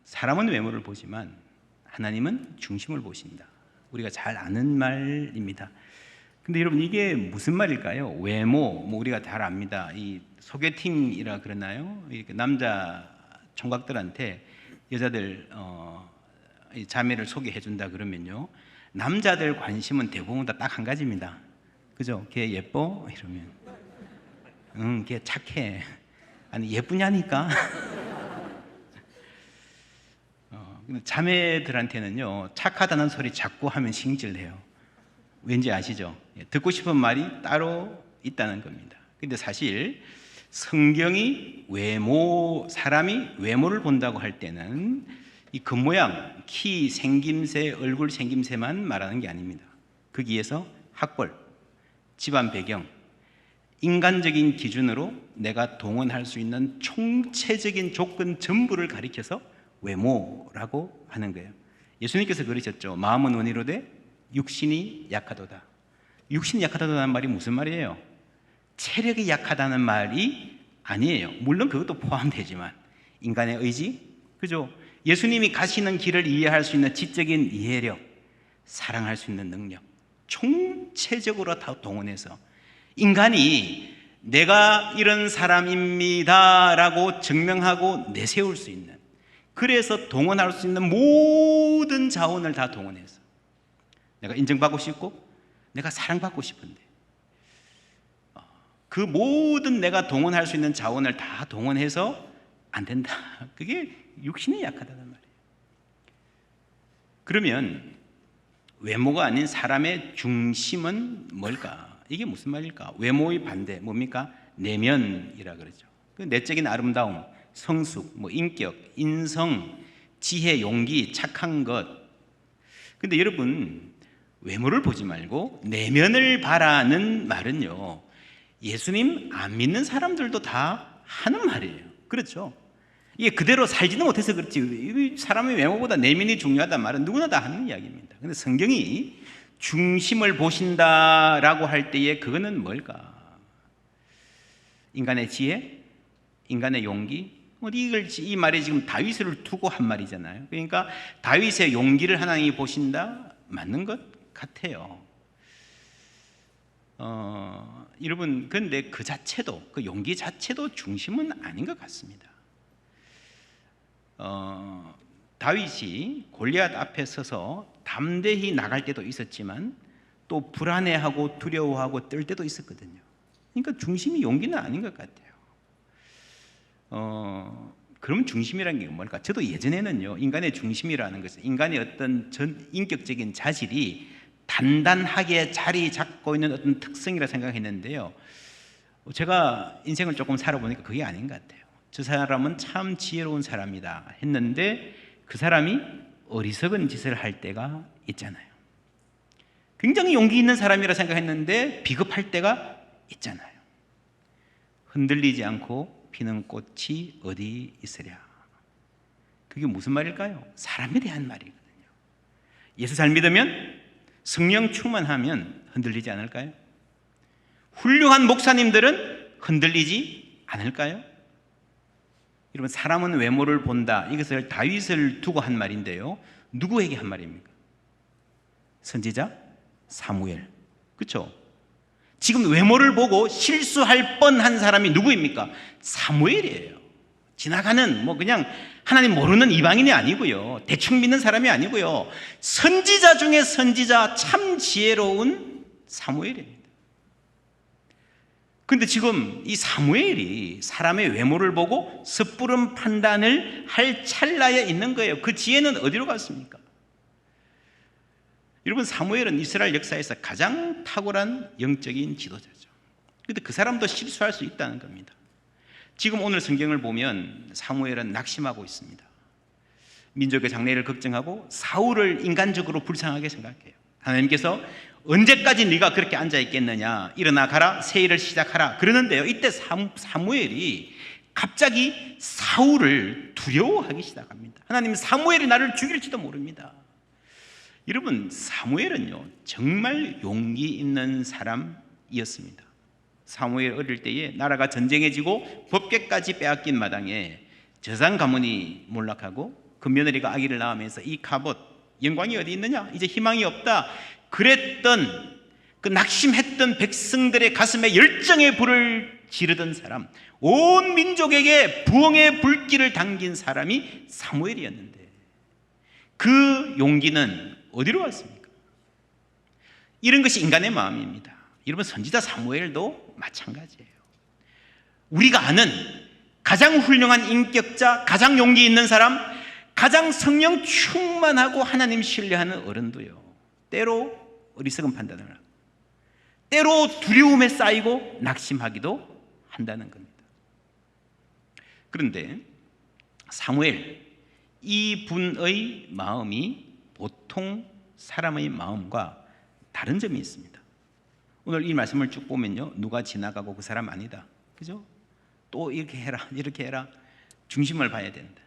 사람은 외모를 보지만 하나님은 중심을 보신다. 우리가 잘 아는 말입니다. 근데 여러분, 이게 무슨 말일까요? 외모, 우리가 잘 압니다. 이 소개팅이라 그러나요? 이렇게 남자 총각들한테 여자들 이 자매를 소개해 준다 그러면요, 남자들 관심은 대부분 다 딱 한 가지입니다. 그죠? 걔 예뻐? 이러면 응, 걔 착해. 아니, 예쁘냐니까. 근데 자매들한테는요, 착하다는 소리 자꾸 하면 승질내요. 왠지 아시죠? 듣고 싶은 말이 따로 있다는 겁니다. 근데 사실 성경이 사람이 외모를 본다고 할 때는 이 겉모양, 키, 생김새, 얼굴 생김새만 말하는 게 아닙니다. 거기에서 학벌, 집안 배경, 인간적인 기준으로 내가 동원할 수 있는 총체적인 조건 전부를 가리켜서 외모라고 하는 거예요. 예수님께서 그러셨죠. 마음은 원이로되 육신이 약하도다. 육신이 약하다는 말이 무슨 말이에요? 체력이 약하다는 말이 아니에요. 물론 그것도 포함되지만 인간의 의지, 그죠? 예수님이 가시는 길을 이해할 수 있는 지적인 이해력, 사랑할 수 있는 능력, 총체적으로 다 동원해서 인간이 내가 이런 사람입니다 라고 증명하고 내세울 수 있는, 그래서 동원할 수 있는 모든 자원을 다 동원해서 내가 인정받고 싶고 내가 사랑받고 싶은데 그 모든 내가 동원할 수 있는 자원을 다 동원해서 안 된다. 그게 육신이 약하다는 말이에요. 그러면 외모가 아닌 사람의 중심은 뭘까? 이게 무슨 말일까? 외모의 반대 뭡니까? 내면이라 그러죠. 그 내적인 아름다움, 성숙, 인격, 인성, 지혜, 용기, 착한 것. 근데 여러분, 외모를 보지 말고 내면을 바라는 말은요, 예수님 안 믿는 사람들도 다 하는 말이에요. 그렇죠? 이게 그대로 살지는 못해서 그렇지, 사람의 외모보다 내면이 중요하단 말은 누구나 다 하는 이야기입니다. 근데 성경이 중심을 보신다라고 할 때에 그거는 뭘까? 인간의 지혜? 인간의 용기? 이 말이 지금 다윗을 두고 한 말이잖아요. 그러니까 다윗의 용기를 하나님이 보신다? 맞는 것 같아요. 여러분, 그런데 그 자체도, 그 용기 자체도 중심은 아닌 것 같습니다. 다윗이 골리앗 앞에 서서 담대히 나갈 때도 있었지만 또 불안해하고 두려워하고 떨 때도 있었거든요. 그러니까 중심이 용기는 아닌 것 같아요. 그럼 중심이라는 게 뭘까? 저도 예전에는요, 인간의 중심이라는 것은 인간의 어떤 인격적인 자질이 단단하게 자리 잡고 있는 어떤 특성이라 생각했는데요, 제가 인생을 조금 살아보니까 그게 아닌 것 같아요. 저 사람은 참 지혜로운 사람이다 했는데 그 사람이 어리석은 짓을 할 때가 있잖아요. 굉장히 용기 있는 사람이라 생각했는데 비겁할 때가 있잖아요. 흔들리지 않고 피는 꽃이 어디 있으랴. 그게 무슨 말일까요? 사람에 대한 말이거든요. 예수 잘 믿으면, 성령 충만하면 흔들리지 않을까요? 훌륭한 목사님들은 흔들리지 않을까요? 여러분, 사람은 외모를 본다. 이것을 다윗을 두고 한 말인데요, 누구에게 한 말입니까? 선지자 사무엘. 그렇죠? 지금 외모를 보고 실수할 뻔한 사람이 누구입니까? 사무엘이에요. 지나가는 그냥 하나님 모르는 이방인이 아니고요, 대충 믿는 사람이 아니고요, 선지자 중에 선지자, 참 지혜로운 사무엘입니다. 그런데 지금 이 사무엘이 사람의 외모를 보고 섣부른 판단을 할 찰나에 있는 거예요. 그 지혜는 어디로 갔습니까? 여러분, 사무엘은 이스라엘 역사에서 가장 탁월한 영적인 지도자죠. 그런데 그 사람도 실수할 수 있다는 겁니다. 지금 오늘 성경을 보면 사무엘은 낙심하고 있습니다. 민족의 장래를 걱정하고 사울을 인간적으로 불쌍하게 생각해요. 하나님께서 언제까지 네가 그렇게 앉아있겠느냐, 일어나 가라, 새 일을 시작하라 그러는데요, 이때 사무엘이 갑자기 사울을 두려워하기 시작합니다. 하나님, 사무엘이 나를 죽일지도 모릅니다. 여러분, 사무엘은요 정말 용기 있는 사람이었습니다. 사무엘 어릴 때에 나라가 전쟁해지고 법궤까지 빼앗긴 마당에 저상 가문이 몰락하고 그 며느리가 아기를 낳으면서 이 갑옷, 영광이 어디 있느냐? 이제 희망이 없다. 그랬던 그 낙심했던 백성들의 가슴에 열정의 불을 지르던 사람, 온 민족에게 부흥의 불길을 당긴 사람이 사무엘이었는데 그 용기는 어디로 왔습니까? 이런 것이 인간의 마음입니다. 여러분, 선지자 사무엘도 마찬가지예요. 우리가 아는 가장 훌륭한 인격자, 가장 용기 있는 사람, 가장 성령 충만하고 하나님 신뢰하는 어른도요, 때로 어리석은 판단을 하고 때로 두려움에 쌓이고 낙심하기도 한다는 겁니다. 그런데 사무엘, 이분의 마음이 보통 사람의 마음과 다른 점이 있습니다. 오늘 이 말씀을 쭉 보면요, 누가 지나가고 그 사람 아니다, 그죠? 또 이렇게 해라, 이렇게 해라, 중심을 봐야 된다.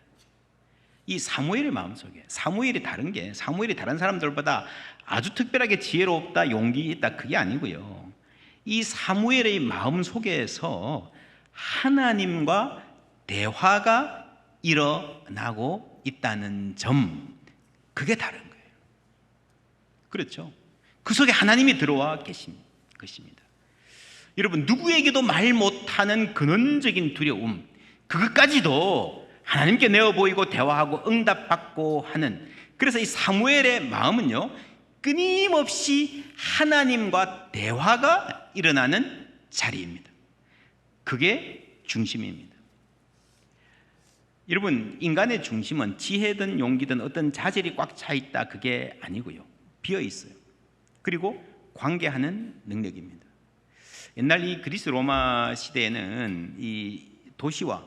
이 사무엘의 마음속에, 사무엘이 다른 게, 사무엘이 다른 사람들보다 아주 특별하게 지혜롭다, 용기 있다, 그게 아니고요, 이 사무엘의 마음 속에서 하나님과 대화가 일어나고 있다는 점, 그게 다른 거예요. 그렇죠? 그 속에 하나님이 들어와 계신 것입니다. 여러분, 누구에게도 말 못하는 근원적인 두려움, 그것까지도 하나님께 내어 보이고 대화하고 응답받고 하는, 그래서 이 사무엘의 마음은요, 끊임없이 하나님과 대화가 일어나는 자리입니다. 그게 중심입니다. 여러분, 인간의 중심은 지혜든 용기든 어떤 자질이 꽉 차 있다, 그게 아니고요, 비어 있어요. 그리고 관계하는 능력입니다. 옛날 이 그리스 로마 시대에는 이 도시와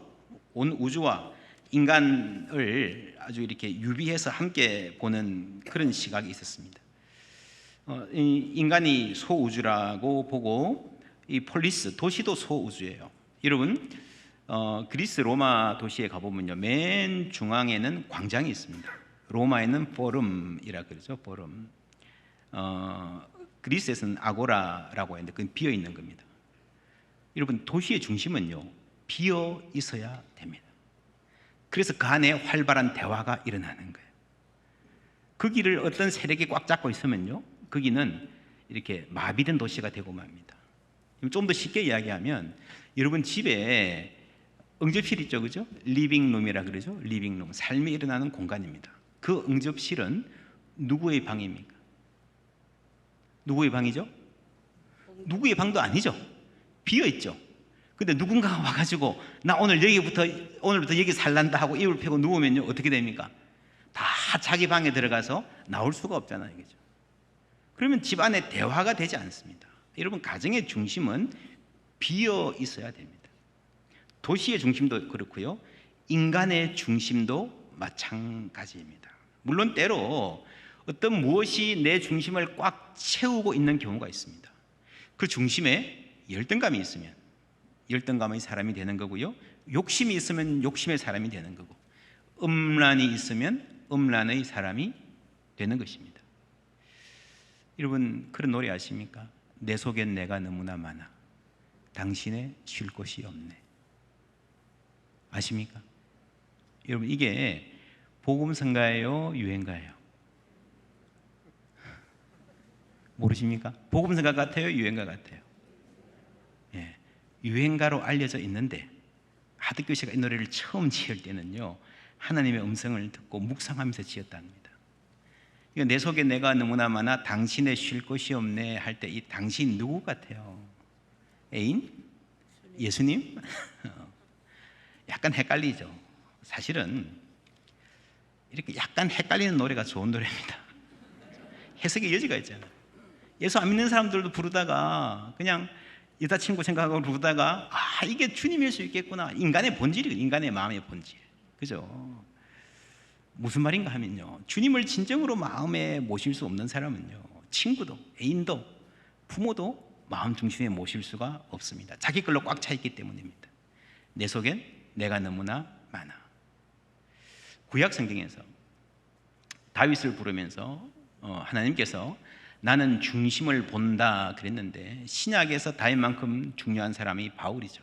온 우주와 인간을 아주 이렇게 유비해서 함께 보는 그런 시각이 있었습니다. 인간이 소우주라고 보고, 이 폴리스, 도시도 소우주예요. 여러분, 그리스 로마 도시에 가보면요, 맨 중앙에는 광장이 있습니다. 로마에는 포럼이라 그러죠, 포럼. 그리스에서는 아고라라고 하는데 그건 비어 있는 겁니다. 여러분, 도시의 중심은요, 비어 있어야 됩니다. 그래서 그 안에 활발한 대화가 일어나는 거예요. 거기를 어떤 세력이 꽉 잡고 있으면요, 거기는 이렇게 마비된 도시가 되고 맙니다. 좀 더 쉽게 이야기하면, 여러분 집에 응접실 있죠, 그죠? 리빙룸이라 그러죠. 리빙룸, 삶이 일어나는 공간입니다. 그 응접실은 누구의 방입니까? 누구의 방이죠? 누구의 방도 아니죠. 비어 있죠. 근데 누군가가 와가지고 나 오늘부터 여기 살란다 하고 이불 펴고 누우면요, 어떻게 됩니까? 다 자기 방에 들어가서 나올 수가 없잖아요, 그죠? 그러면 집 안에 대화가 되지 않습니다. 여러분, 가정의 중심은 비어 있어야 됩니다. 도시의 중심도 그렇고요, 인간의 중심도 마찬가지입니다. 물론 때로 어떤 무엇이 내 중심을 꽉 채우고 있는 경우가 있습니다. 그 중심에 열등감이 있으면 열등감의 사람이 되는 거고요, 욕심이 있으면 욕심의 사람이 되는 거고, 음란이 있으면 음란의 사람이 되는 것입니다. 여러분, 그런 노래 아십니까? 내 속엔 내가 너무나 많아, 당신의 쉴 곳이 없네. 아십니까? 여러분, 이게 복음성가예요, 유행가예요? 모르십니까? 복음성가 같아요, 유행가 같아요? 예, 유행가로 알려져 있는데 하드교 씨가 이 노래를 처음 지을 때는요, 하나님의 음성을 듣고 묵상하면서 지었답니다. 내 속에 내가 너무나 많아, 당신의 쉴 곳이 없네 할 때 이 당신 누구 같아요? 애인? 예수님? 약간 헷갈리죠. 사실은 이렇게 약간 헷갈리는 노래가 좋은 노래입니다. 해석의 여지가 있잖아요. 예수 안 믿는 사람들도 부르다가 그냥 여자친구 생각하고 부르다가 이게 주님일 수 있겠구나. 인간의 본질이에요. 인간의 마음의 본질. 그죠? 무슨 말인가 하면요, 주님을 진정으로 마음에 모실 수 없는 사람은요, 친구도 애인도 부모도 마음 중심에 모실 수가 없습니다. 자기 걸로 꽉 차 있기 때문입니다. 내 속엔 내가 너무나 많아. 구약 성경에서 다윗을 부르면서 하나님께서 나는 중심을 본다 그랬는데, 신약에서 다윗만큼 중요한 사람이 바울이죠.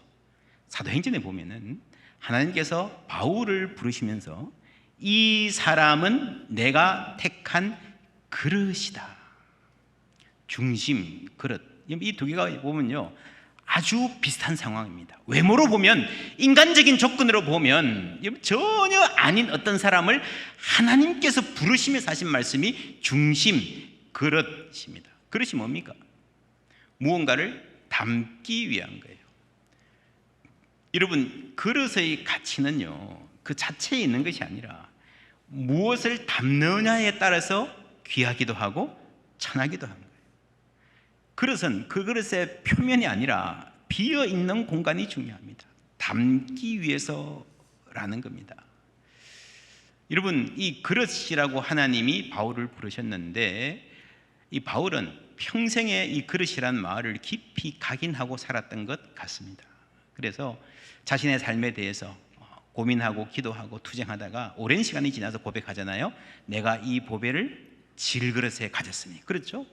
사도행전에 보면은 하나님께서 바울을 부르시면서 이 사람은 내가 택한 그릇이다. 중심, 그릇. 이 두 개가 보면요, 아주 비슷한 상황입니다. 외모로 보면, 인간적인 조건으로 보면 전혀 아닌 어떤 사람을 하나님께서 부르시면서 하신 말씀이 중심, 그릇입니다. 그릇이 뭡니까? 무언가를 담기 위한 거예요. 여러분, 그릇의 가치는요, 그 자체에 있는 것이 아니라 무엇을 담느냐에 따라서 귀하기도 하고 천하기도 합니다. 그릇은 그 그릇의 표면이 아니라 비어있는 공간이 중요합니다. 담기 위해서라는 겁니다. 여러분, 이 그릇이라고 하나님이 바울을 부르셨는데, 이 바울은 평생에 이 그릇이란 마을을 깊이 각인하고 살았던 것 같습니다. 그래서 자신의 삶에 대해서 고민하고 기도하고 투쟁하다가 오랜 시간이 지나서 고백하잖아요. 내가 이 보배를 질그릇에 가졌으니. 그렇죠?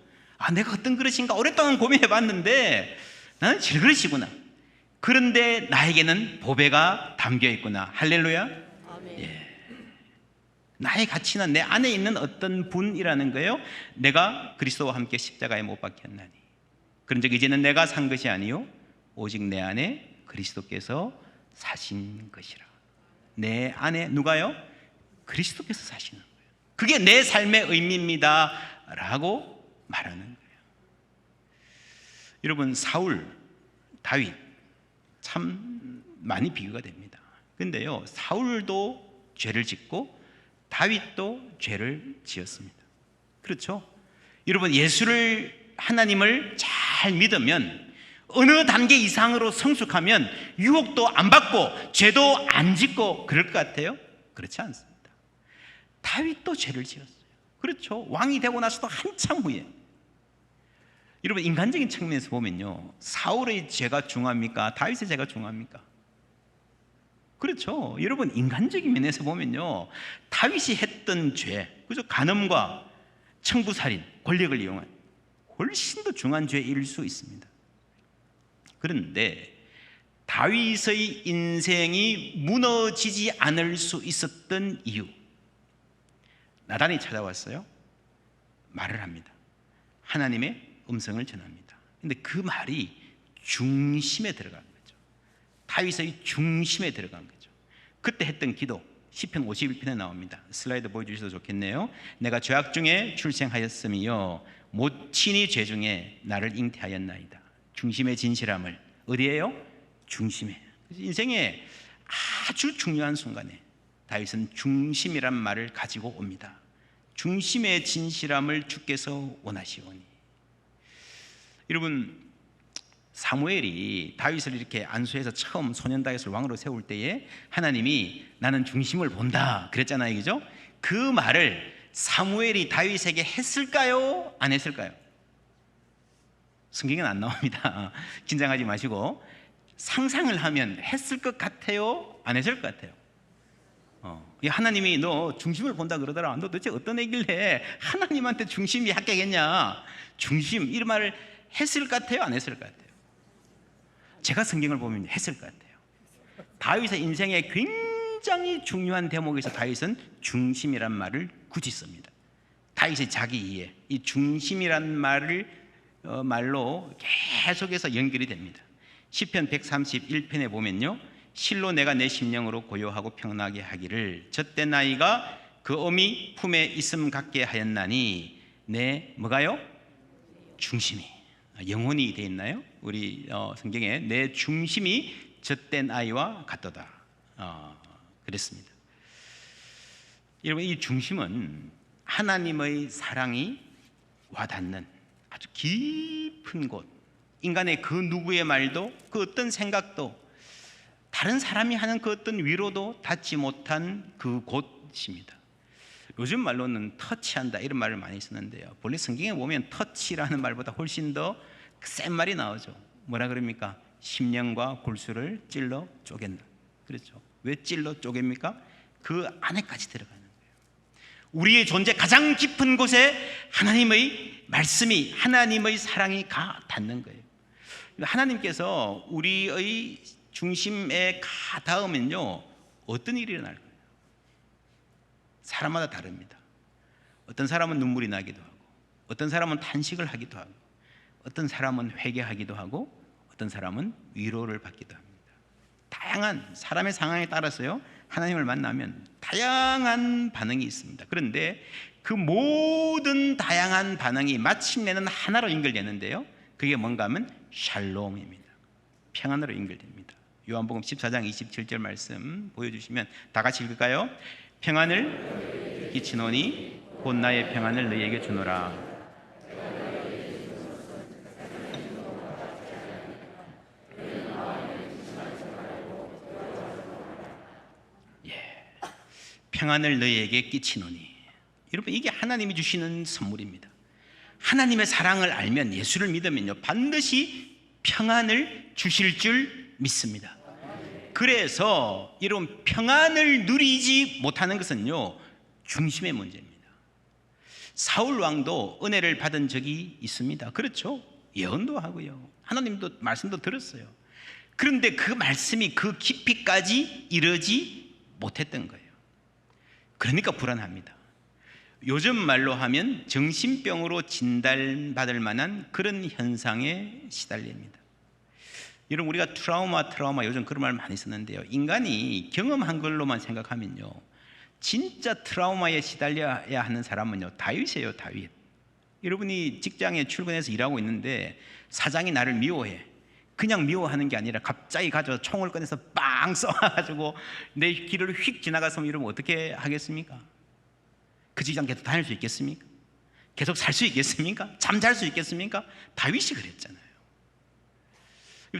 내가 어떤 그릇인가 오랫동안 고민해봤는데 나는 질그릇이구나. 그런데 나에게는 보배가 담겨있구나. 할렐루야. 예. 나의 가치는 내 안에 있는 어떤 분이라는 거예요. 내가 그리스도와 함께 십자가에 못 박혔나니 그런즉 이제는 내가 산 것이 아니요 오직 내 안에 그리스도께서 사신 것이라. 내 안에 누가요? 그리스도께서 사시는 거예요. 그게 내 삶의 의미입니다 라고 말하는 거예요. 여러분, 사울, 다윗 참 많이 비교가 됩니다. 근데요, 사울도 죄를 짓고 다윗도 죄를 지었습니다. 그렇죠? 여러분, 하나님을 잘 믿으면 어느 단계 이상으로 성숙하면 유혹도 안 받고 죄도 안 짓고 그럴 것 같아요? 그렇지 않습니다. 다윗도 죄를 지었어요. 그렇죠? 왕이 되고 나서도 한참 후에. 여러분, 인간적인 측면에서 보면요, 사울의 죄가 중요합니까? 다윗의 죄가 중요합니까? 그렇죠. 여러분, 인간적인 면에서 보면요, 다윗이 했던 죄, 그죠? 간음과 청부살인, 권력을 이용한 훨씬 더 중요한 죄일 수 있습니다. 그런데 다윗의 인생이 무너지지 않을 수 있었던 이유, 나단이 찾아왔어요. 말을 합니다. 하나님의 음성을 전합니다. 그런데 그 말이 중심에 들어간 거죠. 다윗의 중심에 들어간 거죠. 그때 했던 기도, 시편 51편에 나옵니다. 슬라이드 보여주셔도 좋겠네요. 내가 죄악 중에 출생하였으며 모친이 죄 중에 나를 잉태하였나이다. 중심의 진실함을 어디에요? 중심에. 인생의 아주 중요한 순간에 다윗은 중심이란 말을 가지고 옵니다. 중심의 진실함을 주께서 원하시오니. 여러분, 사무엘이 다윗을 이렇게 안수해서 처음 소년 다윗을 왕으로 세울 때에 하나님이 나는 중심을 본다 그랬잖아요, 그죠? 그 말을 사무엘이 다윗에게 했을까요? 안 했을까요? 성경에는 안 나옵니다. 긴장하지 마시고 상상을 하면 했을 것 같아요? 안 했을 것 같아요? 하나님이 너 중심을 본다 그러더라. 너 도대체 어떤 애길래 하나님한테 중심이 합격했냐? 중심 이런 말을 했을 것 같아요? 안 했을 것 같아요? 제가 성경을 보면 했을 것 같아요. 다윗의 인생에 굉장히 중요한 대목에서 다윗은 중심이란 말을 굳이 씁니다. 다윗의 자기 이해, 이 중심이란 말로 계속해서 연결이 됩니다. 시편 131편에 보면요, 실로 내가 내 심령으로 고요하고 평안하게 하기를 젖된 아이가 그 어미 품에 있음 같게 하였나니 내 뭐가요? 중심이 영혼이 되어 있나요? 우리 성경에 내 중심이 젖된 아이와 같도다 그랬습니다. 여러분, 이 중심은 하나님의 사랑이 와닿는 아주 깊은 곳, 인간의 그 누구의 말도 그 어떤 생각도 다른 사람이 하는 그 어떤 위로도 닿지 못한 그 곳입니다. 요즘 말로는 터치한다 이런 말을 많이 쓰는데요, 본래 성경에 보면 터치라는 말보다 훨씬 더 센 말이 나오죠. 뭐라 그럽니까? 심령과 골수를 찔러 쪼갠다. 그렇죠. 왜 찔러 쪼갭니까? 그 안에까지 들어가는 거예요. 우리의 존재 가장 깊은 곳에 하나님의 말씀이, 하나님의 사랑이 가 닿는 거예요. 하나님께서 우리의 중심에 가 닿으면요, 어떤 일이 일어날 거예요? 사람마다 다릅니다. 어떤 사람은 눈물이 나기도 하고, 어떤 사람은 탄식을 하기도 하고, 어떤 사람은 회개하기도 하고, 어떤 사람은 위로를 받기도 합니다. 다양한 사람의 상황에 따라서요, 하나님을 만나면 다양한 반응이 있습니다. 그런데 그 모든 다양한 반응이 마침내는 하나로 연결되는데요, 그게 뭔가 하면 샬롬입니다. 평안으로 연결됩니다. 요한복음 14장 27절 말씀 보여주시면 다 같이 읽을까요? 평안을 끼치노니 곧 나의 평안을 너희에게 주노라. 평안을 너희에게 끼치노니, 여러분 이게 하나님이 주시는 선물입니다. 하나님의 사랑을 알면, 예수를 믿으면요, 반드시 평안을 주실 줄 믿습니다. 그래서 여러분 평안을 누리지 못하는 것은요, 중심의 문제입니다. 사울 왕도 은혜를 받은 적이 있습니다. 그렇죠? 예언도 하고요, 하나님도 말씀도 들었어요. 그런데 그 말씀이 그 깊이까지 이르지 못했던 거예요. 그러니까 불안합니다. 요즘 말로 하면 정신병으로 진단받을 만한 그런 현상에 시달립니다. 여러분 우리가 트라우마 요즘 그런 말 많이 쓰는데요, 인간이 경험한 걸로만 생각하면요, 진짜 트라우마에 시달려야 하는 사람은요, 다윗이에요. 다윗. 여러분이 직장에 출근해서 일하고 있는데 사장이 나를 미워해. 그냥 미워하는 게 아니라 갑자기 가져 총을 꺼내서 빵 쏘아가지고 내 길을 휙 지나가서 이러면 어떻게 하겠습니까? 그 직장 계속 다닐 수 있겠습니까? 계속 살 수 있겠습니까? 잠잘 수 있겠습니까? 다윗이 그랬잖아요.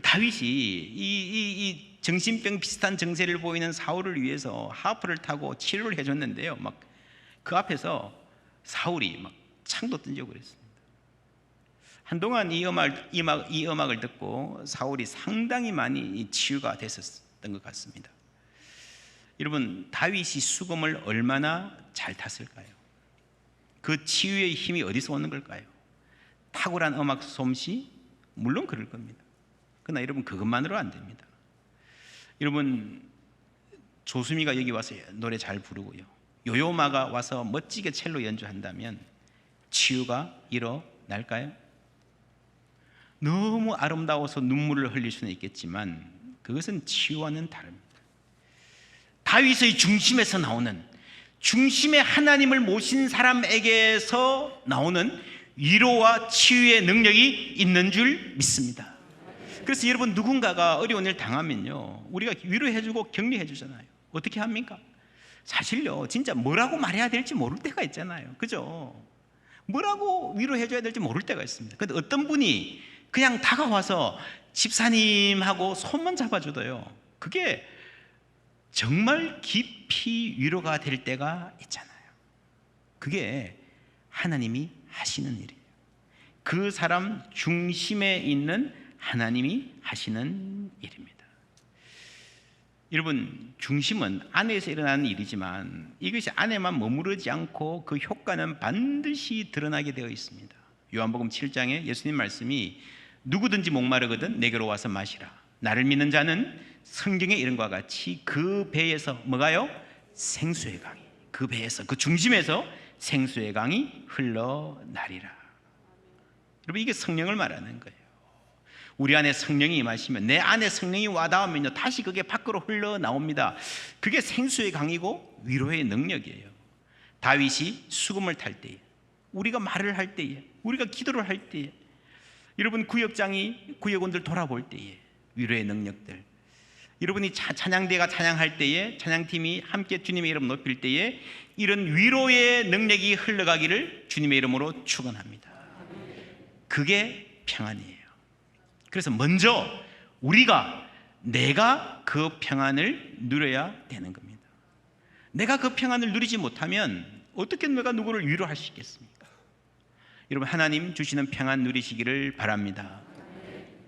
다윗이 이 정신병 비슷한 증세를 보이는 사울을 위해서 하프를 타고 치료를 해줬는데요, 막 그 앞에서 사울이 막 창도 던지고 그랬습니다. 한동안 이 음악을 듣고 사울이 상당히 많이 치유가 됐었던 것 같습니다. 여러분 다윗이 수금을 얼마나 잘 탔을까요? 그 치유의 힘이 어디서 오는 걸까요? 탁월한 음악 솜씨? 물론 그럴 겁니다. 그러나 여러분 그것만으로 안 됩니다. 여러분 조수미가 여기 와서 노래 잘 부르고요, 요요마가 와서 멋지게 첼로 연주한다면 치유가 일어날까요? 너무 아름다워서 눈물을 흘릴 수는 있겠지만 그것은 치유와는 다릅니다. 다윗의 중심에서 나오는, 중심에 하나님을 모신 사람에게서 나오는 위로와 치유의 능력이 있는 줄 믿습니다. 그래서 여러분 누군가가 어려운 일 당하면요, 우리가 위로해주고 격려해주잖아요. 어떻게 합니까? 사실요, 진짜 뭐라고 말해야 될지 모를 때가 있잖아요. 그죠? 뭐라고 위로해줘야 될지 모를 때가 있습니다. 그런데 어떤 분이 그냥 다가와서 집사님하고 손만 잡아줘도요, 그게 정말 깊이 위로가 될 때가 있잖아요. 그게 하나님이 하시는 일이에요. 그 사람 중심에 있는 하나님이 하시는 일입니다. 여러분 중심은 안에서 일어나는 일이지만 이것이 안에만 머무르지 않고 그 효과는 반드시 드러나게 되어 있습니다. 요한복음 7장에 예수님 말씀이 누구든지 목마르거든 내게로 와서 마시라. 나를 믿는 자는 성경에 이런 것과 같이 그 배에서 뭐가요? 생수의 강이, 그 배에서, 그 중심에서 생수의 강이 흘러나리라. 여러분 이게 성령을 말하는 거예요. 우리 안에 성령이 임하시면, 내 안에 성령이 와닿으면요, 다시 그게 밖으로 흘러나옵니다. 그게 생수의 강이고 위로의 능력이에요. 다윗이 수금을 탈 때에, 우리가 말을 할 때에, 우리가 기도를 할 때에, 여러분 구역장이 구역원들 돌아볼 때에 위로의 능력들, 여러분이 찬양대가 찬양할 때에, 찬양팀이 함께 주님의 이름 높일 때에 이런 위로의 능력이 흘러가기를 주님의 이름으로 축원합니다. 그게 평안이에요. 그래서 먼저 내가 그 평안을 누려야 되는 겁니다. 내가 그 평안을 누리지 못하면 어떻게 내가 누구를 위로할 수 있겠습니까? 여러분 하나님 주시는 평안 누리시기를 바랍니다.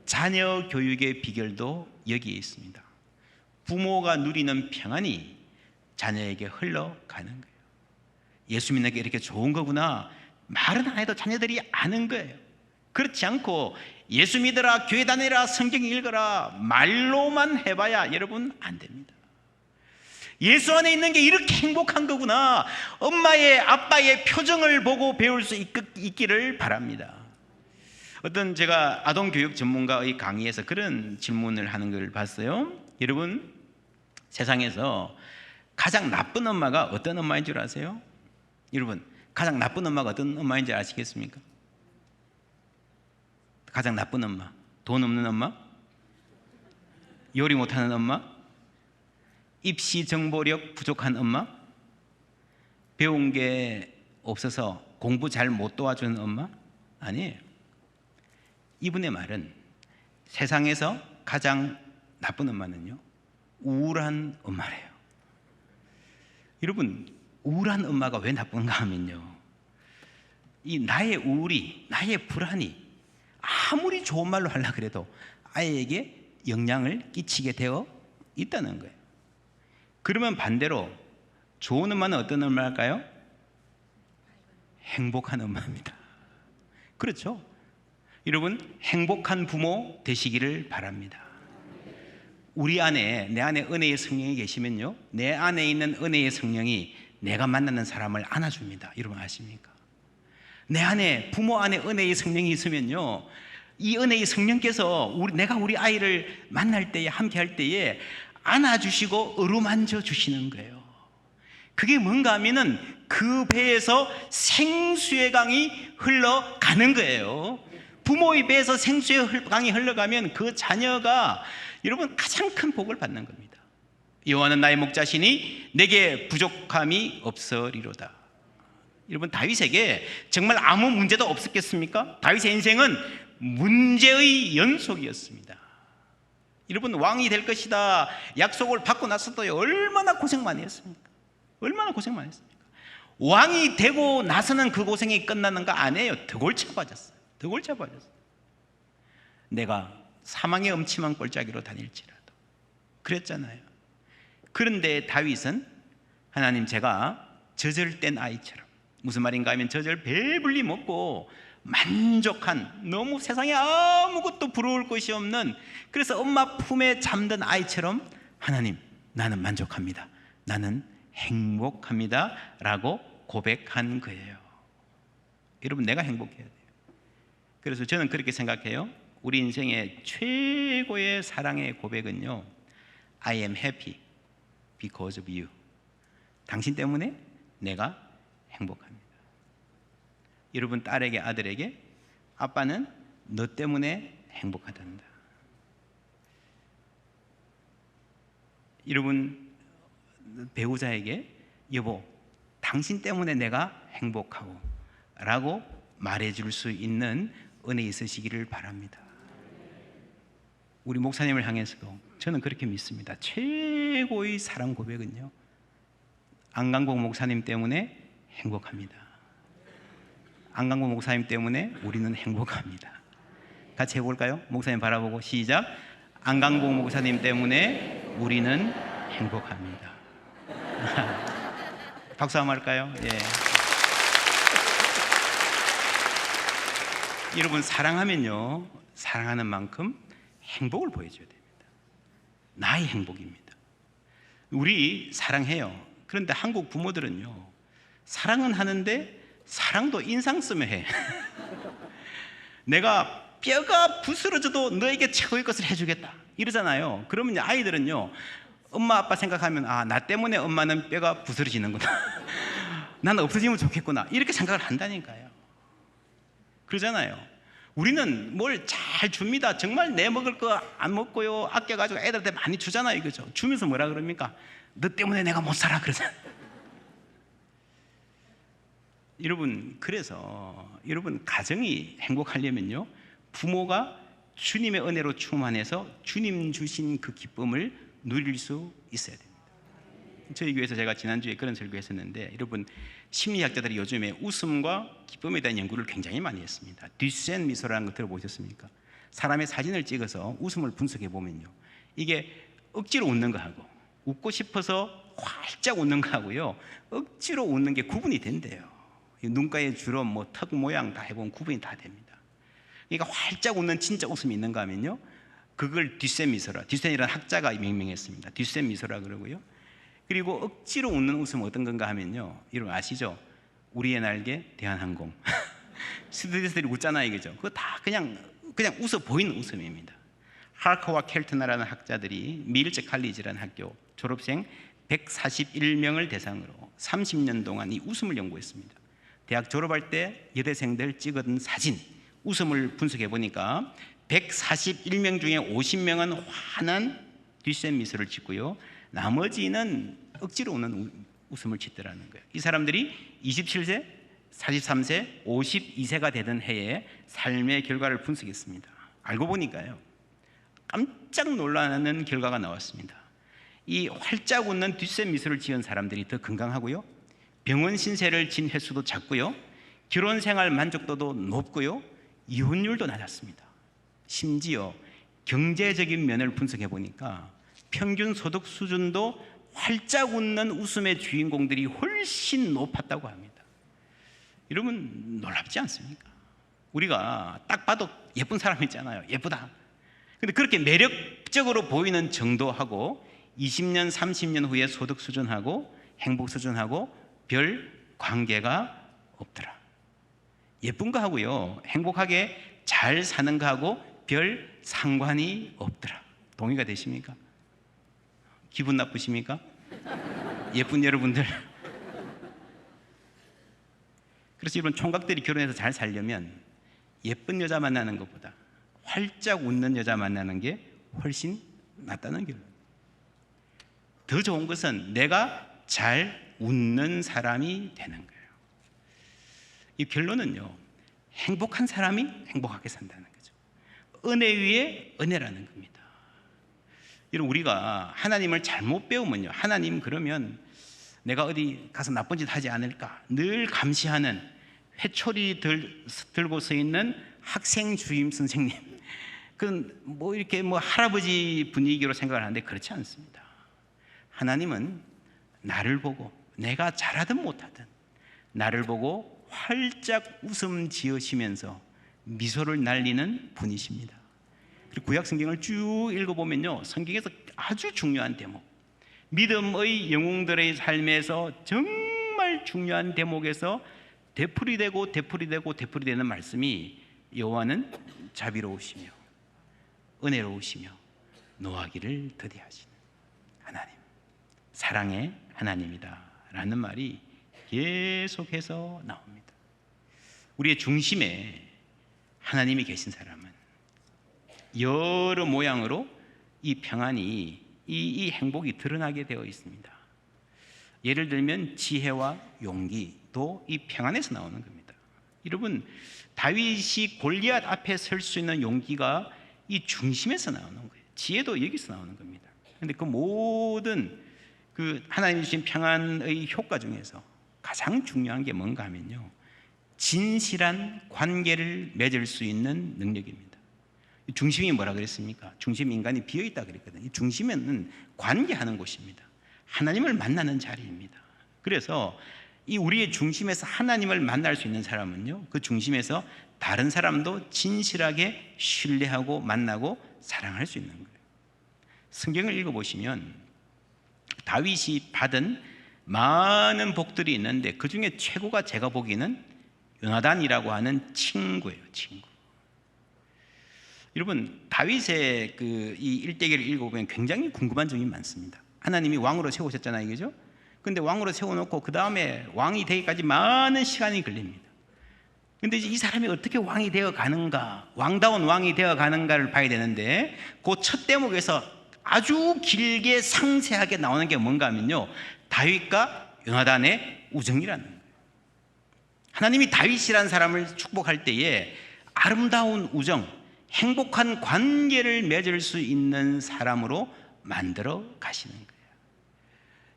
자녀 교육의 비결도 여기에 있습니다. 부모가 누리는 평안이 자녀에게 흘러가는 거예요. 예수 믿는 게 이렇게 좋은 거구나 말은 안 해도 자녀들이 아는 거예요. 그렇지 않고 예수 믿어라, 교회 다니라, 성경 읽어라 말로만 해봐야 여러분 안 됩니다. 예수 안에 있는 게 이렇게 행복한 거구나. 엄마의 아빠의 표정을 보고 배울 수 있기를 바랍니다. 어떤 제가 아동교육 전문가의 강의에서 그런 질문을 하는 걸 봤어요. 여러분, 세상에서 가장 나쁜 엄마가 어떤 엄마인 줄 아세요? 여러분, 가장 나쁜 엄마가 어떤 엄마인지 아시겠습니까? 가장 나쁜 엄마, 돈 없는 엄마, 요리 못하는 엄마, 입시 정보력 부족한 엄마, 배운 게 없어서 공부 잘 못 도와주는 엄마? 아니에요. 이분의 말은 세상에서 가장 나쁜 엄마는요, 우울한 엄마래요. 여러분, 우울한 엄마가 왜 나쁜가 하면요, 이 나의 우울이, 나의 불안이 아무리 좋은 말로 하려고 해도 아이에게 영향을 끼치게 되어 있다는 거예요. 그러면 반대로 좋은 엄마는 어떤 엄마일까요? 행복한 엄마입니다. 그렇죠? 여러분, 행복한 부모 되시기를 바랍니다. 우리 안에, 내 안에 은혜의 성령이 계시면요, 내 안에 있는 은혜의 성령이 내가 만나는 사람을 안아줍니다. 여러분 아십니까? 내 안에, 부모 안에 은혜의 성령이 있으면요, 이 은혜의 성령께서 내가 우리 아이를 만날 때에, 함께 할 때에 안아주시고 어루만져 주시는 거예요. 그게 뭔가 하면은 그 배에서 생수의 강이 흘러가는 거예요. 부모의 배에서 생수의 강이 흘러가면 그 자녀가 여러분 가장 큰 복을 받는 겁니다. 여호와는 나의 목자시니 내게 부족함이 없으리로다. 여러분, 다윗에게 정말 아무 문제도 없었겠습니까? 다윗의 인생은 문제의 연속이었습니다. 여러분, 왕이 될 것이다 약속을 받고 나서도 얼마나 고생 많이 했습니까? 얼마나 고생 많이 했습니까? 왕이 되고 나서는 그 고생이 끝나는가? 아니에요. 더 골쳐 빠졌어요. 더 골쳐 빠졌어요. 내가 사망의 음침한 골짜기로 다닐지라도 그랬잖아요. 그런데 다윗은 하나님, 제가 저절된 아이처럼, 무슨 말인가 하면 저절 배불리 먹고 만족한, 너무 세상에 아무것도 부러울 것이 없는, 그래서 엄마 품에 잠든 아이처럼 하나님, 나는 만족합니다, 나는 행복합니다 라고 고백한 거예요. 여러분, 내가 행복해야 돼요. 그래서 저는 그렇게 생각해요. 우리 인생의 최고의 사랑의 고백은요, I am happy because of you. 당신 때문에 내가 행복합니다. 여러분, 딸에게, 아들에게 아빠는 너 때문에 행복하단다. 여러분, 배우자에게 여보, 당신 때문에 내가 행복하고 라고 말해줄 수 있는 은혜 있으시기를 바랍니다. 우리 목사님을 향해서도 저는 그렇게 믿습니다. 최고의 사랑 고백은요, 안강복 목사님 때문에 행복합니다. 안강복 목사님 때문에 우리는 행복합니다. 같이 해볼까요? 목사님 바라보고 시작. 안강복 목사님 때문에 우리는 행복합니다. 박수 한번 할까요? 예. 여러분, 사랑하면요, 사랑하는 만큼 행복을 보여줘야 됩니다. 나의 행복입니다. 우리 사랑해요. 그런데 한국 부모들은요, 사랑은 하는데 사랑도 인상 쓰며 해. 내가 뼈가 부스러져도 너에게 최고의 것을 해주겠다 이러잖아요. 그러면 아이들은요, 엄마 아빠 생각하면 아, 나 때문에 엄마는 뼈가 부스러지는구나. 나는 없어지면 좋겠구나, 이렇게 생각을 한다니까요. 그러잖아요. 우리는 뭘 잘 줍니다. 정말 내 먹을 거 안 먹고요, 아껴가지고 애들한테 많이 주잖아요. 그죠? 주면서 뭐라 그럽니까? 너 때문에 내가 못 살아 그러잖아요. 여러분, 그래서 여러분 가정이 행복하려면요, 부모가 주님의 은혜로 충만해서 주님 주신 그 기쁨을 누릴 수 있어야 됩니다. 저희 교회에서 제가 지난주에 그런 설교했었는데, 여러분, 심리학자들이 요즘에 웃음과 기쁨에 대한 연구를 굉장히 많이 했습니다. 듀센 미소라는 거 들어보셨습니까? 사람의 사진을 찍어서 웃음을 분석해 보면요, 이게 억지로 웃는 거하고 웃고 싶어서 활짝 웃는 거하고요, 억지로 웃는 게 구분이 된대요. 눈가의 주름, 뭐 턱 모양 다 해보면 구분이 다 됩니다. 그러니까 활짝 웃는 진짜 웃음이 있는가 하면요, 그걸 듀센 미소라, 듀센이라는 학자가 명명했습니다. 듀센 미소라 그러고요, 그리고 억지로 웃는 웃음은 어떤 건가 하면요, 여러분 아시죠? 우리의 날개 대한항공 스튜디오들이 웃잖아요, 그죠? 그거 다 그냥 웃어 보이는 웃음입니다. 하커와 켈트너라는 학자들이 밀즈 칼리지라는 학교 졸업생 141명을 대상으로 30년 동안 이 웃음을 연구했습니다. 대학 졸업할 때 여대생들 찍은 사진, 웃음을 분석해 보니까 141명 중에 50명은 환한 뒷셈 미소를 짓고요, 나머지는 억지로 웃는 웃음을 짓더라는 거예요. 이 사람들이 27세, 43세, 52세가 되던 해에 삶의 결과를 분석했습니다. 알고 보니까요, 깜짝 놀라는 결과가 나왔습니다. 이 활짝 웃는 뒷셈 미소를 지은 사람들이 더 건강하고요, 병원 신세를 진 횟수도 작고요, 결혼 생활 만족도도 높고요, 이혼율도 낮았습니다. 심지어 경제적인 면을 분석해 보니까 평균 소득 수준도 활짝 웃는 웃음의 주인공들이 훨씬 높았다고 합니다. 여러분 놀랍지 않습니까? 우리가 딱 봐도 예쁜 사람 있잖아요. 예쁘다. 근데 그렇게 매력적으로 보이는 정도하고 20년, 30년 후에 소득 수준하고 행복 수준하고 별 관계가 없더라. 예쁜 거 하고요, 행복하게 잘 사는 거 하고 별 상관이 없더라. 동의가 되십니까? 기분 나쁘십니까? 예쁜 여러분들. 그래서 이런 총각들이 결혼해서 잘 살려면 예쁜 여자 만나는 것보다 활짝 웃는 여자 만나는 게 훨씬 낫다는 결론. 더 좋은 것은 내가 잘 웃는 사람이 되는 거예요. 이 결론은요, 행복한 사람이 행복하게 산다는 거죠. 은혜 위에 은혜라는 겁니다. 여러분, 우리가 하나님을 잘못 배우면요, 하나님 그러면 내가 어디 가서 나쁜 짓 하지 않을까 늘 감시하는 회초리 들고 서 있는 학생 주임 선생님, 그건 뭐 이렇게 뭐 할아버지 분위기로 생각을 하는데 그렇지 않습니다. 하나님은 나를 보고 내가 잘하든 못하든 나를 보고 활짝 웃음 지으시면서 미소를 날리는 분이십니다. 그리고 구약 성경을 쭉 읽어보면요, 성경에서 아주 중요한 대목, 믿음의 영웅들의 삶에서 정말 중요한 대목에서 되풀이되고 되풀이되는 말씀이 여호와는 자비로우시며 은혜로우시며 노하기를 더디하시는 하나님, 사랑의 하나님이다 라는 말이 계속해서 나옵니다. 우리의 중심에 하나님이 계신 사람은 여러 모양으로 이 평안이, 이 행복이 드러나게 되어 있습니다. 예를 들면 지혜와 용기도 이 평안에서 나오는 겁니다. 여러분, 다윗이 골리앗 앞에 설 수 있는 용기가 이 중심에서 나오는 거예요. 지혜도 여기서 나오는 겁니다. 그런데 그 모든 그 하나님 주신 평안의 효과 중에서 가장 중요한 게 뭔가 하면요, 진실한 관계를 맺을 수 있는 능력입니다. 중심이 뭐라 그랬습니까? 중심 인간이 비어있다 그랬거든요. 이 중심에는 관계하는 곳입니다. 하나님을 만나는 자리입니다. 그래서 이 우리의 중심에서 하나님을 만날 수 있는 사람은요, 그 중심에서 다른 사람도 진실하게 신뢰하고 만나고 사랑할 수 있는 거예요. 성경을 읽어보시면 다윗이 받은 많은 복들이 있는데 그 중에 최고가 제가 보기에는 요나단이라고 하는 친구예요. 친구. 여러분, 다윗의 이 일대기를 읽어보면 굉장히 궁금한 점이 많습니다. 하나님이 왕으로 세우셨잖아요, 그죠? 근데 왕으로 세워놓고 그 다음에 왕이 되기까지 많은 시간이 걸립니다. 근데 이 사람이 어떻게 왕이 되어 가는가, 왕다운 왕이 되어 가는가를 봐야 되는데, 그 첫 대목에서 아주 길게 상세하게 나오는 게 뭔가 하면요, 다윗과 요나단의 우정이라는 거예요. 하나님이 다윗이라는 사람을 축복할 때에 아름다운 우정, 행복한 관계를 맺을 수 있는 사람으로 만들어 가시는 거예요.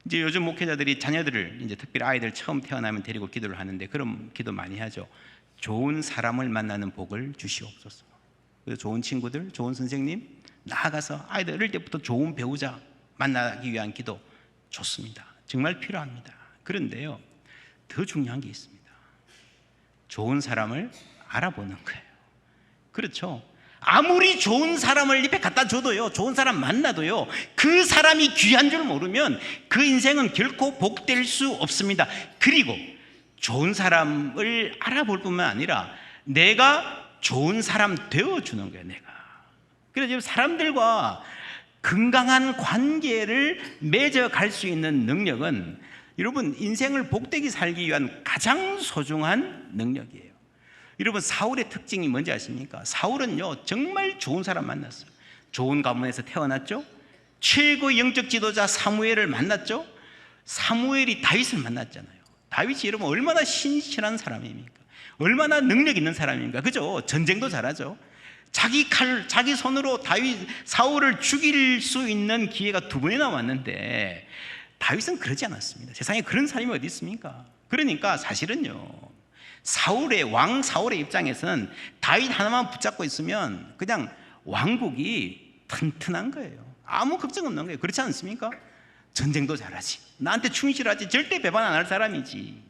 이제 요즘 목회자들이 자녀들을, 이제 특별히 아이들 처음 태어나면 데리고 기도를 하는데 그런 기도 많이 하죠. 좋은 사람을 만나는 복을 주시옵소서. 그래서 좋은 친구들, 좋은 선생님, 나아가서 아이들 어릴 때부터 좋은 배우자 만나기 위한 기도 좋습니다. 정말 필요합니다. 그런데요, 더 중요한 게 있습니다. 좋은 사람을 알아보는 거예요. 그렇죠. 아무리 좋은 사람을 입에 갖다 줘도요, 좋은 사람 만나도요, 그 사람이 귀한 줄 모르면 그 인생은 결코 복될 수 없습니다. 그리고 좋은 사람을 알아볼 뿐만 아니라 내가 좋은 사람 되어주는 거예요. 내가. 그래서 사람들과 건강한 관계를 맺어갈 수 있는 능력은 여러분 인생을 복되게 살기 위한 가장 소중한 능력이에요. 여러분 사울의 특징이 뭔지 아십니까? 사울은요 정말 좋은 사람 만났어요. 좋은 가문에서 태어났죠. 최고의 영적 지도자 사무엘을 만났죠. 사무엘이 다윗을 만났잖아요. 다윗이 여러분 얼마나 신실한 사람입니까? 얼마나 능력 있는 사람입니까? 그죠? 전쟁도 잘하죠. 자기 칼, 자기 손으로 사울을 죽일 수 있는 기회가 2번이나 왔는데 다윗은 그러지 않았습니다. 세상에 그런 사람이 어디 있습니까? 그러니까 사실은요 왕 사울의 입장에서는 다윗 하나만 붙잡고 있으면 그냥 왕국이 튼튼한 거예요. 아무 걱정 없는 거예요. 그렇지 않습니까? 전쟁도 잘하지, 나한테 충실하지, 절대 배반 안 할 사람이지.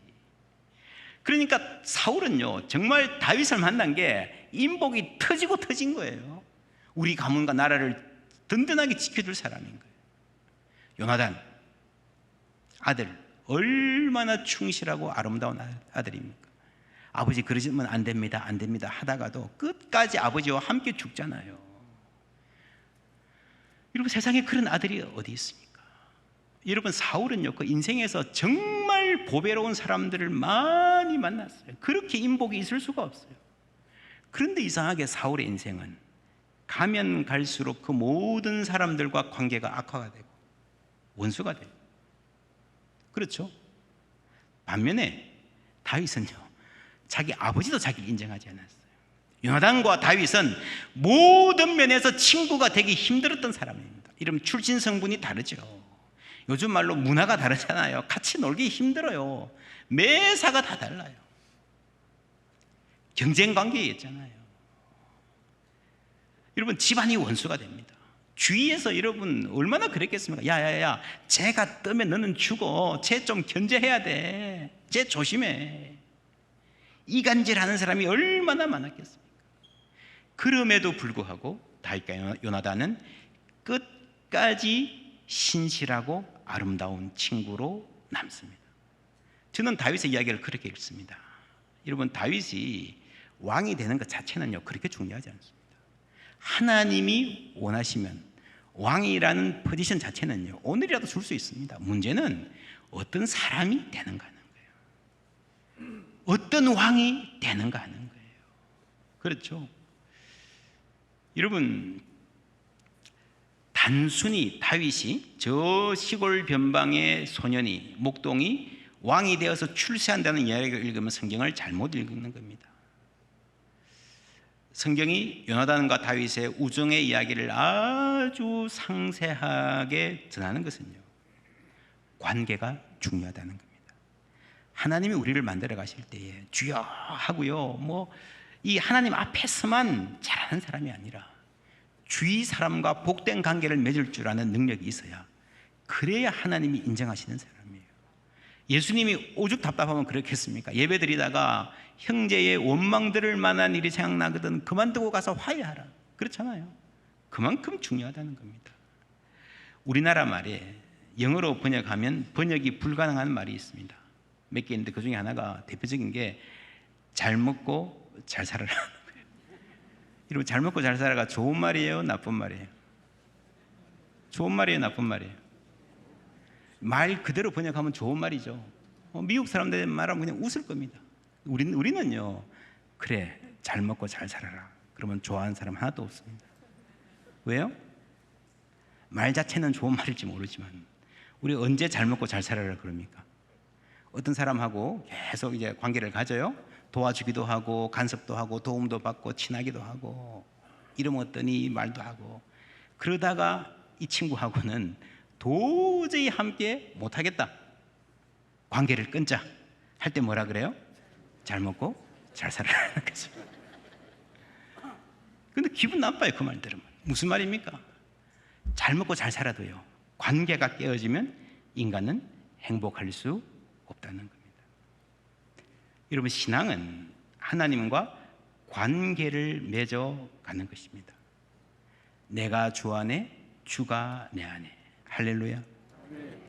그러니까 사울은요 정말 다윗을 만난 게 인복이 터지고 터진 거예요. 우리 가문과 나라를 든든하게 지켜줄 사람인 거예요. 요나단 아들 얼마나 충실하고 아름다운 아들입니까? 아버지 그러시면 안 됩니다 안 됩니다 하다가도 끝까지 아버지와 함께 죽잖아요. 여러분 세상에 그런 아들이 어디 있습니까? 여러분 사울은요 그 인생에서 정말 보배로운 사람들을 많이 만났어요. 그렇게 인복이 있을 수가 없어요. 그런데 이상하게 사울의 인생은 가면 갈수록 그 모든 사람들과 관계가 악화가 되고 원수가 돼요. 그렇죠? 반면에 다윗은요 자기 아버지도 자기를 인정하지 않았어요. 요나단과 다윗은 모든 면에서 친구가 되기 힘들었던 사람입니다. 이러면 출신 성분이 다르죠. 요즘 말로 문화가 다르잖아요. 같이 놀기 힘들어요. 매사가 다 달라요. 경쟁 관계였잖아요. 여러분 집안이 원수가 됩니다. 주위에서 여러분 얼마나 그랬겠습니까? 야야야, 쟤가 뜨면 너는 죽어. 쟤 좀 견제해야 돼. 쟤 조심해. 이간질하는 사람이 얼마나 많았겠습니까? 그럼에도 불구하고 다윗과 요나단은 끝까지 신실하고 아름다운 친구로 남습니다. 저는 다윗의 이야기를 그렇게 읽습니다. 여러분 다윗이 왕이 되는 것 자체는요 그렇게 중요하지 않습니다. 하나님이 원하시면 왕이라는 포지션 자체는요 오늘이라도 줄 수 있습니다. 문제는 어떤 사람이 되는가 하는 거예요. 어떤 왕이 되는가 하는 거예요. 그렇죠? 여러분 단순히 다윗이 저 시골 변방의 소년이 목동이 왕이 되어서 출세한다는 이야기를 읽으면 성경을 잘못 읽는 겁니다. 성경이 요나단과 다윗의 우정의 이야기를 아주 상세하게 전하는 것은요 관계가 중요하다는 겁니다. 하나님이 우리를 만들어 가실 때에 주여 하고요 이 하나님 앞에서만 잘하는 사람이 아니라 주위 사람과 복된 관계를 맺을 줄 아는 능력이 있어야 그래야 하나님이 인정하시는 사람이에요. 예수님이 오죽 답답하면 그렇겠습니까? 예배 드리다가 형제의 원망 들을 만한 일이 생각나거든 그만두고 가서 화해하라. 그렇잖아요. 그만큼 중요하다는 겁니다. 우리나라 말에 영어로 번역하면 번역이 불가능한 말이 있습니다. 몇 개 있는데 그 중에 하나가 대표적인 게 잘 먹고 잘 살아라 하는 거예요. 여러분 잘 먹고 잘 살아가 좋은 말이에요? 나쁜 말이에요? 좋은 말이에요? 나쁜 말이에요? 말 그대로 번역하면 좋은 말이죠. 미국 사람들 말하면 그냥 웃을 겁니다. 우리는요 그래 잘 먹고 잘 살아라 그러면 좋아하는 사람 하나도 없습니다. 왜요? 말 자체는 좋은 말일지 모르지만 우리 언제 잘 먹고 잘 살아라 그럽니까? 어떤 사람하고 계속 이제 관계를 가져요. 도와주기도 하고 간섭도 하고 도움도 받고 친하기도 하고 이름 어떠니 말도 하고 그러다가 이 친구하고는 도저히 함께 못하겠다 관계를 끊자 할 때 뭐라 그래요? 잘 먹고 잘 살아라는 거죠. 근데 기분 나빠요. 그 말 들으면. 무슨 말입니까? 잘 먹고 잘 살아도요 관계가 깨어지면 인간은 행복할 수 없다는 겁니다. 여러분 신앙은 하나님과 관계를 맺어가는 것입니다. 내가 주 안에, 주가 내 안에. 할렐루야.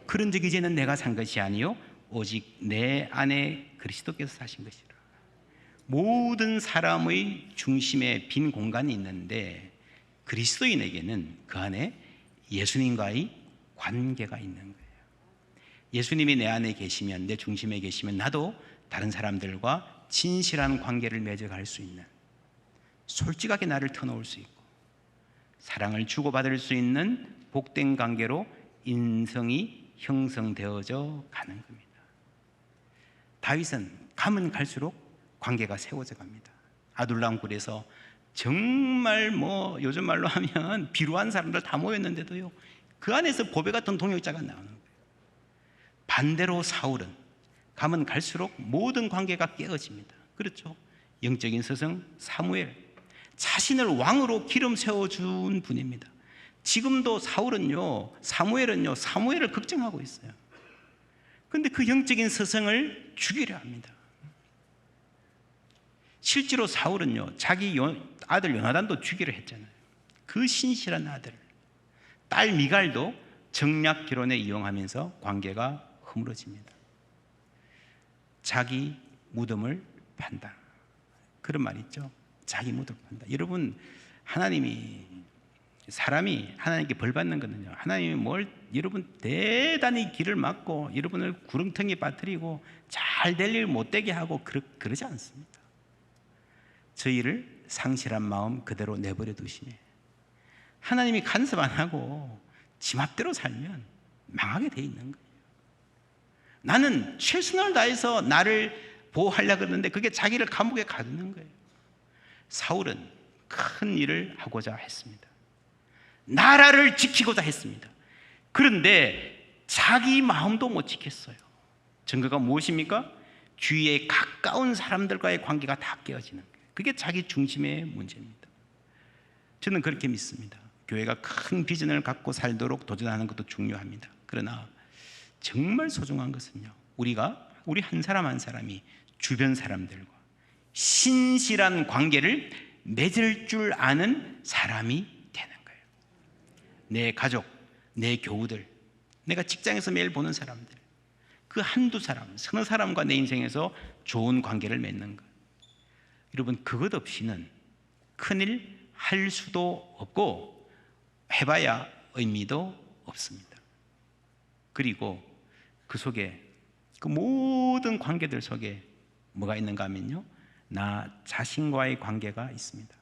그런즉 이제는 내가 산 것이 아니요 오직 내 안에 그리스도께서 사신 것이라. 모든 사람의 중심에 빈 공간이 있는데 그리스도인에게는 그 안에 예수님과의 관계가 있는 거예요. 예수님이 내 안에 계시면, 내 중심에 계시면 나도 다른 사람들과 진실한 관계를 맺어갈 수 있는, 솔직하게 나를 터놓을 수 있고 사랑을 주고받을 수 있는 복된 관계로 인성이 형성되어져 가는 겁니다. 다윗은 가면 갈수록 관계가 세워져 갑니다. 아둘람 굴에서 정말 요즘 말로 하면 비루한 사람들 다 모였는데도요, 그 안에서 보배 같은 동역자가 나오는 거예요. 반대로 사울은 가면 갈수록 모든 관계가 깨어집니다. 그렇죠? 영적인 스승 사무엘, 자신을 왕으로 기름 세워준 분입니다. 지금도 사무엘은요 사무엘을 걱정하고 있어요. 그런데 그 영적인 스승을 죽이려 합니다. 실제로 사울은요 자기 아들 요나단도 죽이려 했잖아요. 그 신실한 아들, 딸 미갈도 정략 결혼에 이용하면서 관계가 허물어집니다. 자기 무덤을 판다, 그런 말 있죠. 자기 무덤을 판다. 여러분, 사람이 하나님께 벌 받는 거는요, 하나님이 여러분 대단히 길을 막고 여러분을 구렁텅이에 빠뜨리고 잘 될 일 못 되게 하고 그러지 않습니다. 저희를 상실한 마음 그대로 내버려 두시네. 하나님이 간섭 안 하고 지 맘대로 살면 망하게 돼 있는 거예요. 나는 최선을 다해서 나를 보호하려고 했는데 그게 자기를 감옥에 가두는 거예요. 사울은 큰 일을 하고자 했습니다. 나라를 지키고자 했습니다. 그런데 자기 마음도 못 지켰어요. 증거가 무엇입니까? 주위에 가까운 사람들과의 관계가 다 깨어지는 거예요. 그게 자기 중심의 문제입니다. 저는 그렇게 믿습니다. 교회가 큰 비전을 갖고 살도록 도전하는 것도 중요합니다. 그러나 정말 소중한 것은요, 우리 한 사람 한 사람이 주변 사람들과 신실한 관계를 맺을 줄 아는 사람이 되는 거예요. 내 가족, 내 교우들, 내가 직장에서 매일 보는 사람들, 그 한두 사람, 서너 사람과 내 인생에서 좋은 관계를 맺는 것. 여러분, 그것 없이는 큰일 할 수도 없고 해봐야 의미도 없습니다. 그리고 그 속에, 그 모든 관계들 속에 뭐가 있는가 하면요, 나 자신과의 관계가 있습니다.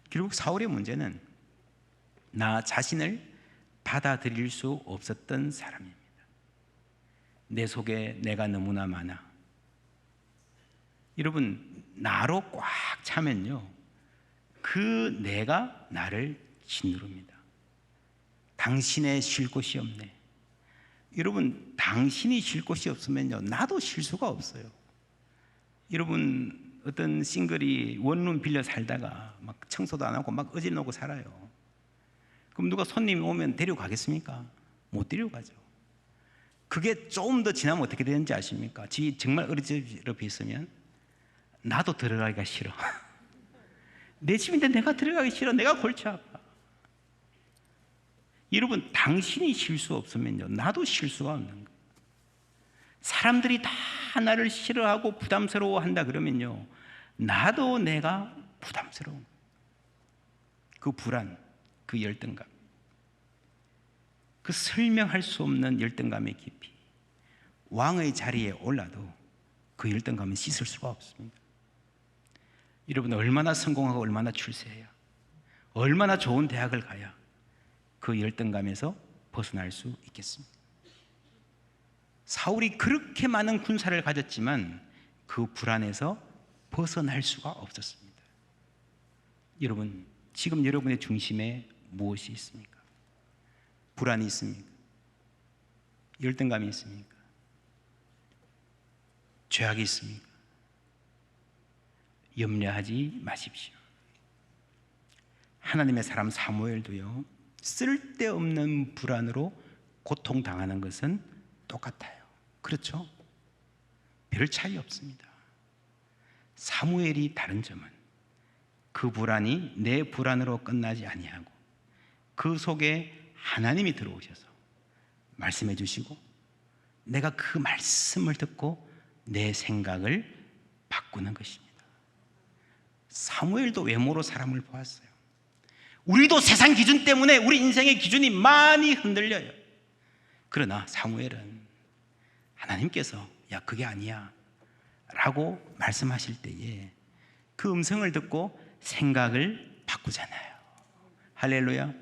결국 사울의 문제는 나 자신을 받아들일 수 없었던 사람입니다. 내 속에 내가 너무나 많아. 여러분, 나로 꽉 차면요, 그 내가 나를 짓누릅니다. 당신의 쉴 곳이 없네. 여러분, 당신이 쉴 곳이 없으면요, 나도 쉴 수가 없어요. 여러분, 어떤 싱글이 원룸 빌려 살다가 막 청소도 안 하고 막 어질러놓고 살아요. 그럼 누가 손님이 오면 데려가겠습니까? 못 데려가죠. 그게 조금 더 지나면 어떻게 되는지 아십니까? 집이 정말 어지럽혀 있으면 나도 들어가기가 싫어. 내 집인데 내가 들어가기 싫어. 내가 골치 아파. 여러분, 당신이 쉴 수 없으면요, 나도 쉴 수가 없는 거예요. 사람들이 다 나를 싫어하고 부담스러워한다 그러면요, 나도 내가 부담스러운 거예요. 그 불안, 그 열등감, 그 설명할 수 없는 열등감의 깊이, 왕의 자리에 올라도 그 열등감은 씻을 수가 없습니다. 여러분, 얼마나 성공하고 얼마나 출세해야, 얼마나 좋은 대학을 가야 그 열등감에서 벗어날 수 있겠습니다. 사울이 그렇게 많은 군사를 가졌지만 그 불안에서 벗어날 수가 없었습니다. 여러분, 지금 여러분의 중심에 무엇이 있습니까? 불안이 있습니까? 열등감이 있습니까? 죄악이 있습니까? 염려하지 마십시오. 하나님의 사람 사무엘도요, 쓸데없는 불안으로 고통당하는 것은 똑같아요. 그렇죠? 별 차이 없습니다. 사무엘이 다른 점은 그 불안이 내 불안으로 끝나지 아니하고 그 속에 하나님이 들어오셔서 말씀해 주시고 내가 그 말씀을 듣고 내 생각을 바꾸는 것입니다. 사무엘도 외모로 사람을 보았어요. 우리도 세상 기준 때문에 우리 인생의 기준이 많이 흔들려요. 그러나 사무엘은 하나님께서 야 그게 아니야 라고 말씀하실 때에 그 음성을 듣고 생각을 바꾸잖아요. 할렐루야.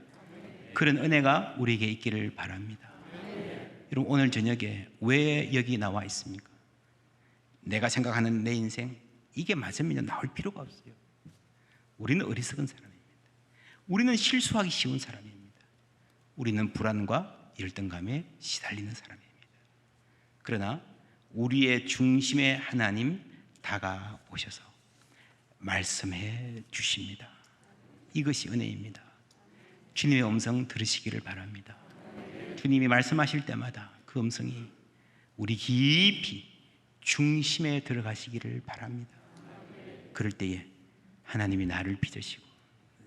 그런 은혜가 우리에게 있기를 바랍니다. 여러분 오늘 저녁에 왜 여기 나와 있습니까? 내가 생각하는 내 인생 이게 맞으면 나올 필요가 없어요. 우리는 어리석은 사람입니다. 우리는 실수하기 쉬운 사람입니다. 우리는 불안과 열등감에 시달리는 사람입니다. 그러나 우리의 중심에 하나님 다가오셔서 말씀해 주십니다. 이것이 은혜입니다. 주님의 음성 들으시기를 바랍니다. 주님이 말씀하실 때마다 그 음성이 우리 깊이 중심에 들어가시기를 바랍니다. 그럴 때에 하나님이 나를 빚으시고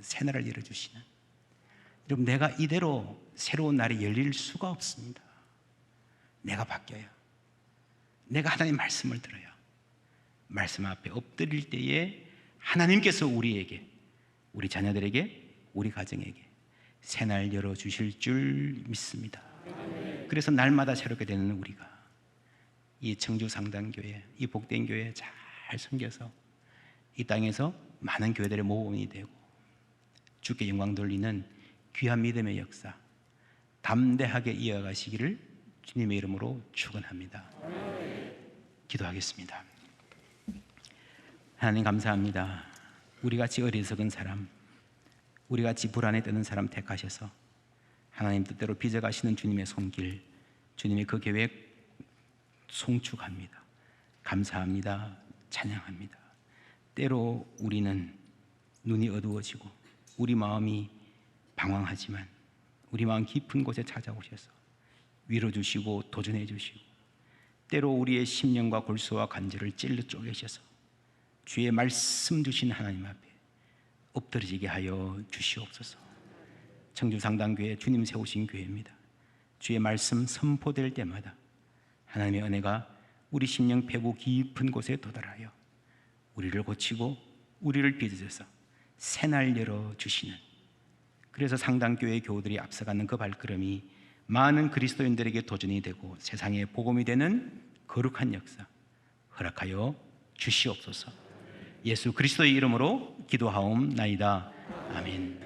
새날을 열어주시는, 여러분 내가 이대로 새로운 날이 열릴 수가 없습니다. 내가 바뀌어야, 내가 하나님 말씀을 들어야, 말씀 앞에 엎드릴 때에 하나님께서 우리에게, 우리 자녀들에게, 우리 가정에게 새날 열어주실 줄 믿습니다. 그래서 날마다 새롭게 되는 우리가 이 청주상당교회, 이 복된 교회 잘 섬겨서 이 땅에서 많은 교회들의 모범이 되고 주께 영광 돌리는 귀한 믿음의 역사 담대하게 이어가시기를 주님의 이름으로 축원합니다. 기도하겠습니다. 하나님 감사합니다. 우리같이 어리석은 사람, 우리같이 불안에 떠는 사람 택하셔서 하나님 뜻대로 빚어가시는 주님의 손길, 주님의 그 계획 송축합니다. 감사합니다. 찬양합니다. 때로 우리는 눈이 어두워지고 우리 마음이 방황하지만 우리 마음 깊은 곳에 찾아오셔서 위로 주시고 도전해 주시고 때로 우리의 심령과 골수와 관절을 찔러 쪼개셔서 주의 말씀 주신 하나님 앞에 엎드러지게 하여 주시옵소서. 청주상당교회 주님 세우신 교회입니다. 주의 말씀 선포될 때마다 하나님의 은혜가 우리 심령 배부 깊은 곳에 도달하여 우리를 고치고 우리를 빚으셔서 새날 열어주시는, 그래서 상당교회 교우들이 앞서가는 그 발걸음이 많은 그리스도인들에게 도전이 되고 세상에 복음이 되는 거룩한 역사 허락하여 주시옵소서. 예수 그리스도의 이름으로 기도하옵나이다. 아멘.